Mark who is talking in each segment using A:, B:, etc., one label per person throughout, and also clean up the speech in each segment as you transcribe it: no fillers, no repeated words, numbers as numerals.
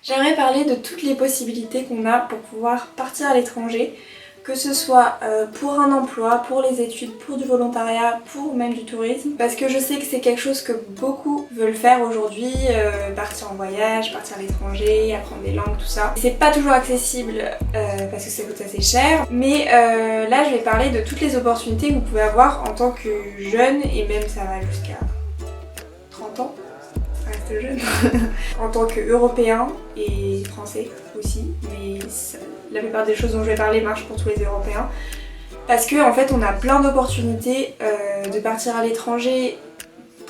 A: J'aimerais parler de toutes les possibilités qu'on a pour pouvoir partir à l'étranger, que ce soit pour un emploi, pour les études, pour du volontariat, pour même du tourisme, parce que je sais que c'est quelque chose que beaucoup veulent faire aujourd'hui, partir en voyage, partir à l'étranger, apprendre des langues, tout ça. C'est pas toujours accessible parce que ça coûte assez cher, mais là je vais parler de toutes les opportunités que vous pouvez avoir en tant que jeune, et même ça va jusqu'à 30 ans. Reste jeune. En tant qu'Européen et Français aussi, mais la plupart des choses dont je vais parler marchent pour tous les Européens. Parce qu'en fait on a plein d'opportunités de partir à l'étranger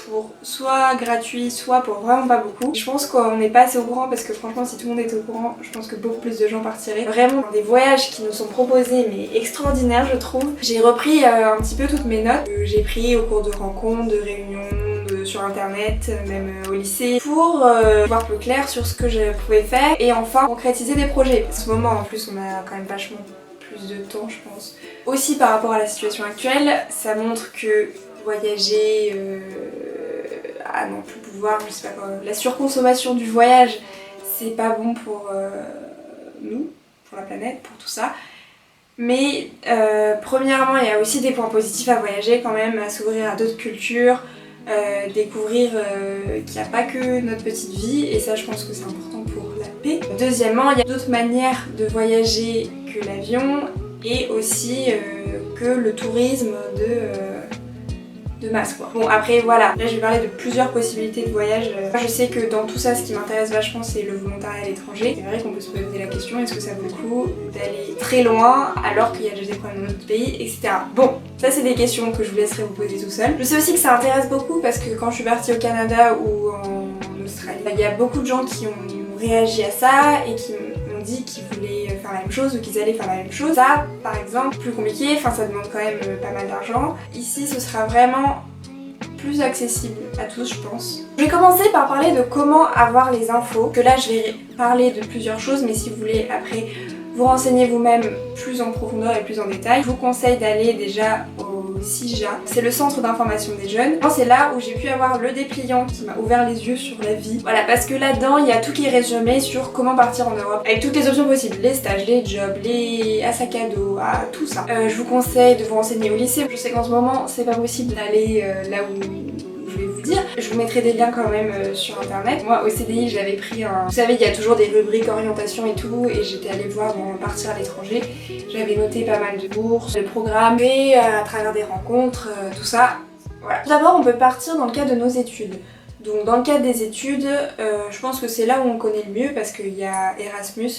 A: pour soit gratuit, soit pour vraiment pas beaucoup. Je pense qu'on n'est pas assez au courant parce que franchement si tout le monde était au courant, je pense que beaucoup plus de gens partiraient. Vraiment des voyages qui nous sont proposés mais extraordinaires je trouve. J'ai repris un petit peu toutes mes notes que j'ai pris au cours de rencontres, de réunions, sur internet, même au lycée, pour voir plus clair sur ce que je pouvais faire et enfin concrétiser des projets. En ce moment en plus on a quand même vachement plus de temps je pense. Aussi par rapport à la situation actuelle, ça montre que voyager à n'en plus pouvoir, je sais pas quoi, la surconsommation du voyage c'est pas bon pour nous, pour la planète, pour tout ça. Mais premièrement il y a aussi des points positifs à voyager quand même, à s'ouvrir à d'autres cultures, découvrir qu'il n'y a pas que notre petite vie et ça je pense que c'est important pour la paix. Deuxièmement, il y a d'autres manières de voyager que l'avion et aussi que le tourisme de masse quoi. Bon après voilà, là je vais parler de plusieurs possibilités de voyage. Je sais que dans tout ça ce qui m'intéresse vachement c'est le volontariat à l'étranger. C'est vrai qu'on peut se poser la question est-ce que ça vaut le coup d'aller très loin alors qu'il y a déjà des problèmes dans notre pays, etc. Bon, ça c'est des questions que je vous laisserai vous poser tout seul. Je sais aussi que ça intéresse beaucoup parce que quand je suis partie au Canada ou en Australie, il y a beaucoup de gens qui ont réagi à ça et qui m'ont dit qu'ils voulaient faire la même chose ou qu'ils allaient faire la même chose. Ça par exemple, plus compliqué, enfin ça demande quand même pas mal d'argent. Ici ce sera vraiment plus accessible à tous je pense. Je vais commencer par parler de comment avoir les infos, que là je vais parler de plusieurs choses mais si vous voulez après vous renseigner vous-même plus en profondeur et plus en détail, je vous conseille d'aller déjà au CIJA, c'est le centre d'information des jeunes. C'est là où j'ai pu avoir le dépliant qui m'a ouvert les yeux sur la vie. Voilà, parce que là-dedans il y a tout qui est résumé sur comment partir en Europe, avec toutes les options possibles, les stages, les jobs, les sacs à dos, tout ça. Je vous conseille de vous renseigner au lycée. Je sais qu'en ce moment c'est pas possible d'aller là où je vais vous dire. Je vous mettrai des liens quand même sur internet. Moi au CDI j'avais pris un... Vous savez il y a toujours des rubriques orientation et tout et j'étais allée voir dans partir à l'étranger. J'avais noté pas mal de bourses, de programmes et à travers des rencontres, tout ça. Voilà. Tout d'abord on peut partir dans le cadre de nos études. Donc dans le cadre des études, je pense que c'est là où on connaît le mieux parce qu'il y a Erasmus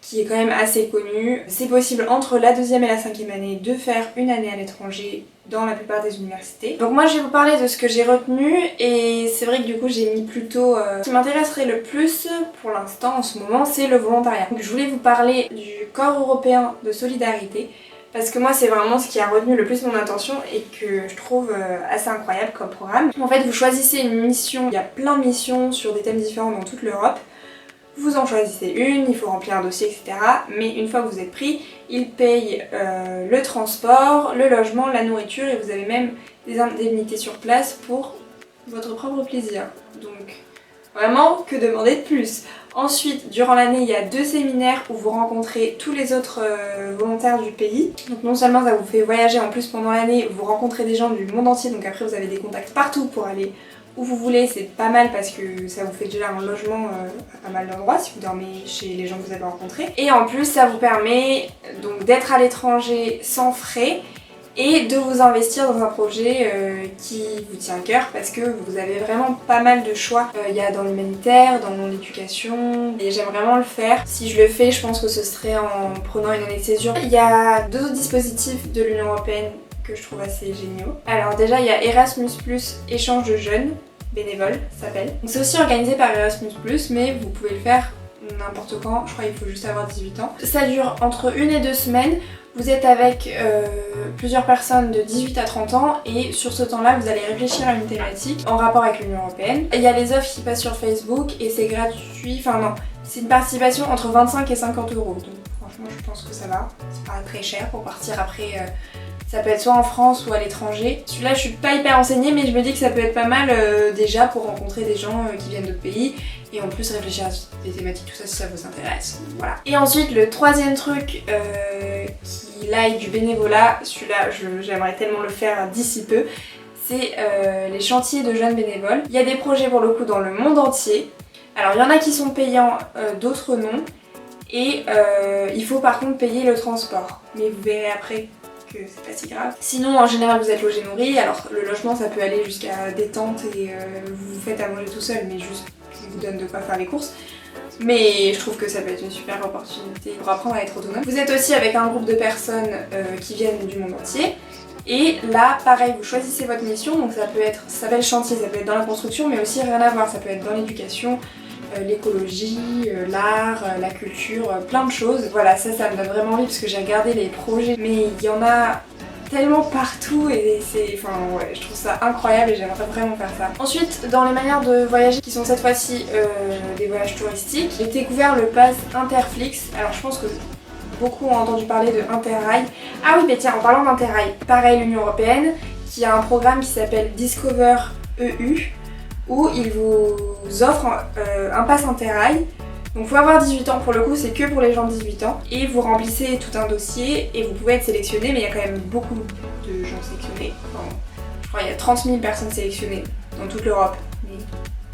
A: qui est quand même assez connu. C'est possible entre la 2e et la 5e année de faire une année à l'étranger dans la plupart des universités. Donc moi je vais vous parler de ce que j'ai retenu et c'est vrai que du coup j'ai mis plutôt... Ce qui m'intéresserait le plus pour l'instant en ce moment c'est le volontariat. Donc je voulais vous parler du Corps européen de solidarité parce que moi c'est vraiment ce qui a retenu le plus mon attention et que je trouve assez incroyable comme programme. En fait vous choisissez une mission, il y a plein de missions sur des thèmes différents dans toute l'Europe. Vous en choisissez une, il faut remplir un dossier, etc. Mais une fois que vous êtes pris, ils payent le transport, le logement, la nourriture et vous avez même des indemnités sur place pour votre propre plaisir. Donc vraiment, que demander de plus? Ensuite, durant l'année, il y a 2 séminaires où vous rencontrez tous les autres volontaires du pays. Donc non seulement ça vous fait voyager, en plus pendant l'année, vous rencontrez des gens du monde entier, donc après vous avez des contacts partout pour aller où vous voulez, c'est pas mal parce que ça vous fait déjà un logement à pas mal d'endroits si vous dormez chez les gens que vous avez rencontrés. Et en plus ça vous permet donc d'être à l'étranger sans frais et de vous investir dans un projet qui vous tient à cœur parce que vous avez vraiment pas mal de choix. Il y a dans l'humanitaire, dans l'éducation et j'aime vraiment le faire. Si je le fais, je pense que ce serait en prenant une année de césure. Il y a 2 autres dispositifs de l'Union Européenne que je trouve assez géniaux. Alors déjà il y a Erasmus+, échange de jeunes, bénévoles ça s'appelle. C'est aussi organisé par Erasmus+, mais vous pouvez le faire n'importe quand, je crois qu'il faut juste avoir 18 ans. Ça dure entre 1 et 2 semaines, vous êtes avec plusieurs personnes de 18 à 30 ans et sur ce temps-là vous allez réfléchir à une thématique en rapport avec l'Union Européenne. Il y a les offres qui passent sur Facebook et c'est gratuit, enfin non, c'est une participation entre 25 et 50 euros. Donc franchement je pense que ça va, c'est pas très cher pour partir après Ça peut être soit en France ou à l'étranger. Celui-là, je suis pas hyper renseignée, mais je me dis que ça peut être pas mal déjà pour rencontrer des gens qui viennent d'autres pays et en plus réfléchir à des thématiques, tout ça si ça vous intéresse. Voilà. Et ensuite, le troisième truc qui là est du bénévolat, celui-là, j'aimerais tellement le faire d'ici peu, c'est les chantiers de jeunes bénévoles. Il y a des projets pour le coup dans le monde entier. Alors, il y en a qui sont payants, d'autres non. Et il faut par contre payer le transport. Mais vous verrez après que c'est pas si grave. Sinon en général vous êtes logé nourri, alors le logement ça peut aller jusqu'à des tentes et vous vous faites à manger tout seul mais juste qui vous donne de quoi faire les courses. Mais je trouve que ça peut être une super opportunité pour apprendre à être autonome. Vous êtes aussi avec un groupe de personnes qui viennent du monde entier. Et là, pareil, vous choisissez votre mission, donc ça peut être, ça s'appelle chantier, ça peut être dans la construction, mais aussi rien à voir, ça peut être dans l'éducation, l'écologie, l'art, la culture, plein de choses. Voilà, ça me donne vraiment envie parce que j'ai regardé les projets, mais il y en a tellement partout et c'est, enfin ouais, je trouve ça incroyable et j'aimerais vraiment faire ça. Ensuite, dans les manières de voyager qui sont cette fois-ci des voyages touristiques, j'ai découvert le pass Interflix. Alors je pense que beaucoup ont entendu parler de Interrail. Ah oui, mais tiens, en parlant d'Interrail, pareil l'Union Européenne qui a un programme qui s'appelle Discover EU où il vous offre un pass Interrail. Donc faut avoir 18 ans, pour le coup c'est que pour les gens de 18 ans. Et vous remplissez tout un dossier et vous pouvez être sélectionné, mais il y a quand même beaucoup de gens sélectionnés. Enfin, je crois qu'il y a 30 000 personnes sélectionnées dans toute l'Europe. Mais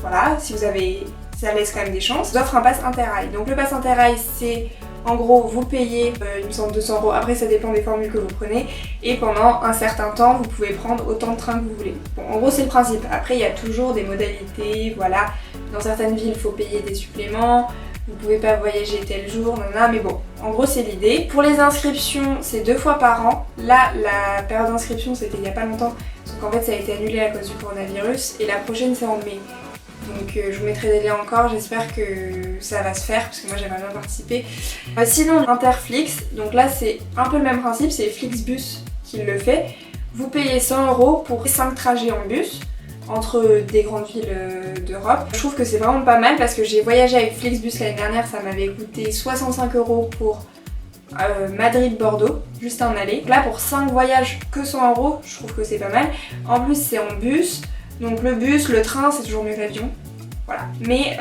A: voilà, si vous avez, ça laisse quand même des chances. Ils offrent un pass Interrail. Donc le pass Interrail c'est... En gros, vous payez, il me semble 200 €, après ça dépend des formules que vous prenez, et pendant un certain temps, vous pouvez prendre autant de trains que vous voulez. Bon, en gros, c'est le principe. Après, il y a toujours des modalités, voilà. Dans certaines villes, il faut payer des suppléments, vous pouvez pas voyager tel jour, mais bon, en gros, c'est l'idée. Pour les inscriptions, c'est 2 fois par an. Là, la période d'inscription, c'était il y a pas longtemps, parce qu'en fait, ça a été annulé à cause du coronavirus, et la prochaine, c'est en mai. Donc je vous mettrai des liens encore, j'espère que ça va se faire parce que moi j'aimerais bien participer. Sinon Interflix, donc là c'est un peu le même principe, c'est Flixbus qui le fait. Vous payez 100 € pour 5 trajets en bus entre des grandes villes d'Europe. Je trouve que c'est vraiment pas mal parce que j'ai voyagé avec Flixbus l'année dernière, ça m'avait coûté 65 € pour Madrid-Bordeaux, juste un aller. Là pour 5 voyages que 100 €, je trouve que c'est pas mal. En plus c'est en bus. Donc le bus, le train, c'est toujours mieux que l'avion. Voilà. Mais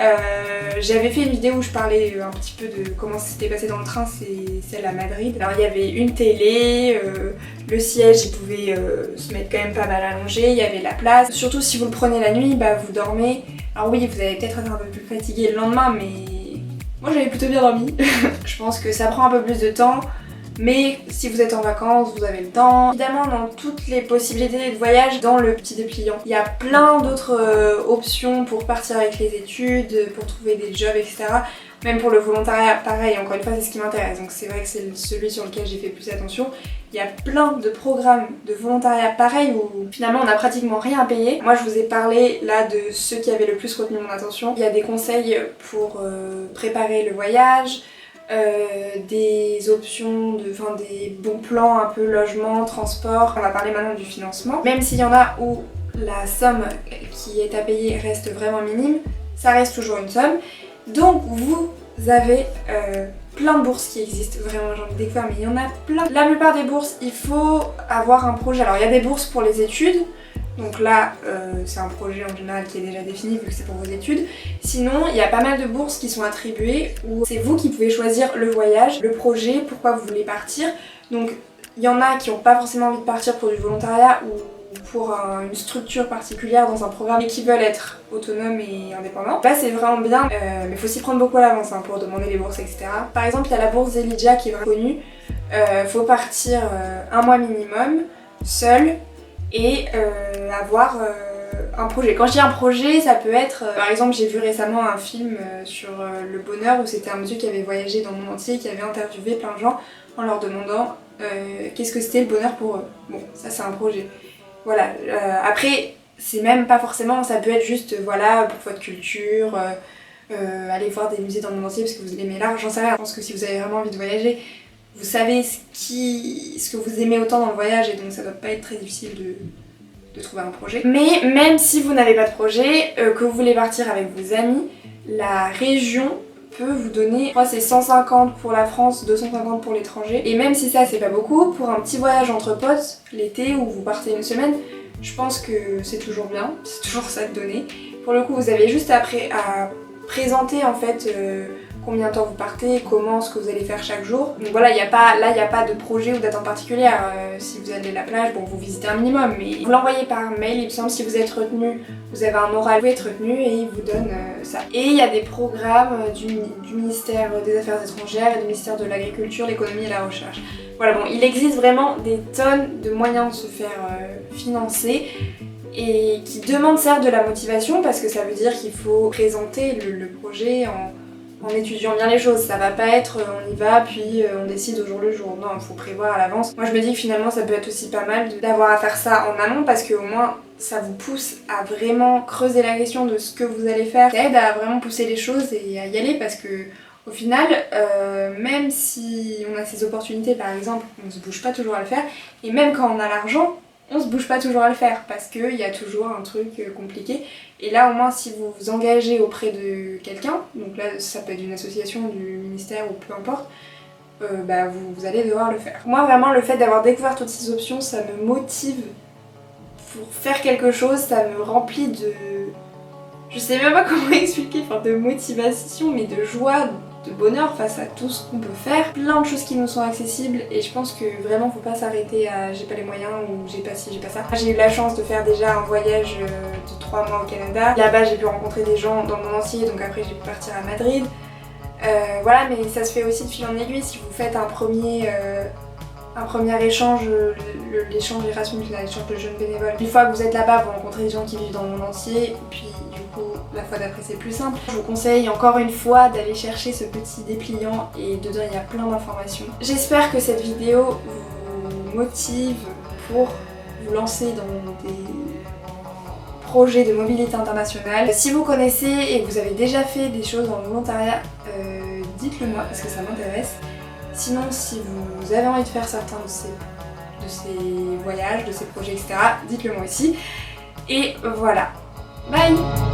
A: j'avais fait une vidéo où je parlais un petit peu de comment ça s'était passé dans le train, c'est celle à Madrid. Alors il y avait une télé, le siège il pouvait se mettre quand même pas mal allongé, il y avait la place. Surtout si vous le prenez la nuit, bah vous dormez. Alors oui, vous allez peut-être être un peu plus fatigué le lendemain, mais moi j'avais plutôt bien dormi. Je pense que ça prend un peu plus de temps. Mais si vous êtes en vacances, vous avez le temps. Évidemment, dans toutes les possibilités de voyage, dans le petit dépliant, il y a plein d'autres options pour partir avec les études, pour trouver des jobs, etc. Même pour le volontariat, pareil, encore une fois, c'est ce qui m'intéresse. Donc c'est vrai que c'est celui sur lequel j'ai fait plus attention. Il y a plein de programmes de volontariat pareil où finalement on n'a pratiquement rien à payer. Moi je vous ai parlé là de ceux qui avaient le plus retenu mon attention. Il y a des conseils pour préparer le voyage, des options, des bons plans un peu logement, transport. On va parler maintenant du financement. Même s'il y en a où la somme qui est à payer reste vraiment minime, ça reste toujours une somme. Donc vous avez plein de bourses qui existent, vraiment j'en ai découvert mais il y en a plein. La plupart des bourses, il faut avoir un projet. Alors il y a des bourses pour les études. Donc là, c'est un projet en général qui est déjà défini vu que c'est pour vos études. Sinon, il y a pas mal de bourses qui sont attribuées où c'est vous qui pouvez choisir le voyage, le projet, pourquoi vous voulez partir. Donc il y en a qui n'ont pas forcément envie de partir pour du volontariat ou pour une structure particulière dans un programme et qui veulent être autonomes et indépendants. Là c'est vraiment bien, mais il faut s'y prendre beaucoup à l'avance pour demander les bourses, etc. Par exemple, il y a la bourse Zelidja qui est vraiment connue. Faut partir un mois minimum, seul, et avoir un projet. Quand je dis un projet, ça peut être... par exemple, j'ai vu récemment un film sur le bonheur où c'était un monsieur qui avait voyagé dans le monde entier, qui avait interviewé plein de gens en leur demandant qu'est-ce que c'était le bonheur pour eux. Bon, ça c'est un projet. Voilà. Après, c'est même pas forcément, ça peut être juste, voilà, pour votre culture, aller voir des musées dans le monde entier parce que vous aimez l'art, j'en sais rien. Je pense que si vous avez vraiment envie de voyager, vous savez ce que vous aimez autant dans le voyage et donc ça doit pas être très difficile de trouver un projet. Mais même si vous n'avez pas de projet, que vous voulez partir avec vos amis, la région peut vous donner, je crois c'est 150 pour la France, 250 pour l'étranger. Et même si ça c'est pas beaucoup, pour un petit voyage entre potes l'été où vous partez une semaine, je pense que c'est toujours bien, c'est toujours ça de donner. Pour le coup vous avez juste après à présenter en fait combien de temps vous partez, comment, ce que vous allez faire chaque jour. Donc voilà, il n'y a pas de projet ou date en particulier. Si vous allez à la plage, bon vous visitez un minimum, mais vous l'envoyez par mail, il me semble, si vous êtes retenu, vous avez un oral, vous pouvez être retenu et il vous donne ça. Et il y a des programmes du ministère des Affaires étrangères et du ministère de l'Agriculture, l'Économie et la Recherche. Voilà, bon, il existe vraiment des tonnes de moyens de se faire financer et qui demandent certes de la motivation parce que ça veut dire qu'il faut présenter le projet en étudiant bien les choses. Ça va pas être on y va puis on décide au jour le jour. Non, il faut prévoir à l'avance. Moi je me dis que finalement ça peut être aussi pas mal d'avoir à faire ça en amont parce qu'au moins ça vous pousse à vraiment creuser la question de ce que vous allez faire. Ça aide à vraiment pousser les choses et à y aller parce que au final, même si on a ces opportunités par exemple, on se bouge pas toujours à le faire et même quand on a l'argent, on se bouge pas toujours à le faire parce qu'il y a toujours un truc compliqué. Et là au moins si vous vous engagez auprès de quelqu'un, donc là ça peut être une association, du ministère ou peu importe, vous allez devoir le faire. Moi vraiment le fait d'avoir découvert toutes ces options, ça me motive pour faire quelque chose, ça me remplit de... Je sais même pas comment expliquer, enfin de motivation mais de joie, de bonheur face à tout ce qu'on peut faire. Plein de choses qui nous sont accessibles et je pense que vraiment faut pas s'arrêter à j'ai pas les moyens ou j'ai pas ci, j'ai pas ça. J'ai eu la chance de faire déjà un voyage de 3 mois au Canada. Là-bas j'ai pu rencontrer des gens dans le monde entier donc après j'ai pu partir à Madrid. Voilà, mais ça se fait aussi de fil en aiguille. Si vous faites un premier échange, l'échange Erasmus, l'échange de jeunes bénévoles. Une fois que vous êtes là-bas, vous rencontrez des gens qui vivent dans le monde entier, et puis du coup, la fois d'après c'est plus simple. Je vous conseille encore une fois d'aller chercher ce petit dépliant et dedans il y a plein d'informations. J'espère que cette vidéo vous motive pour vous lancer dans des projets de mobilité internationale. Si vous connaissez et que vous avez déjà fait des choses en volontariat, dites-le moi parce que ça m'intéresse. Sinon, si vous avez envie de faire certains de ces voyages, de ces projets, etc., dites-le moi aussi. Et voilà. Bye!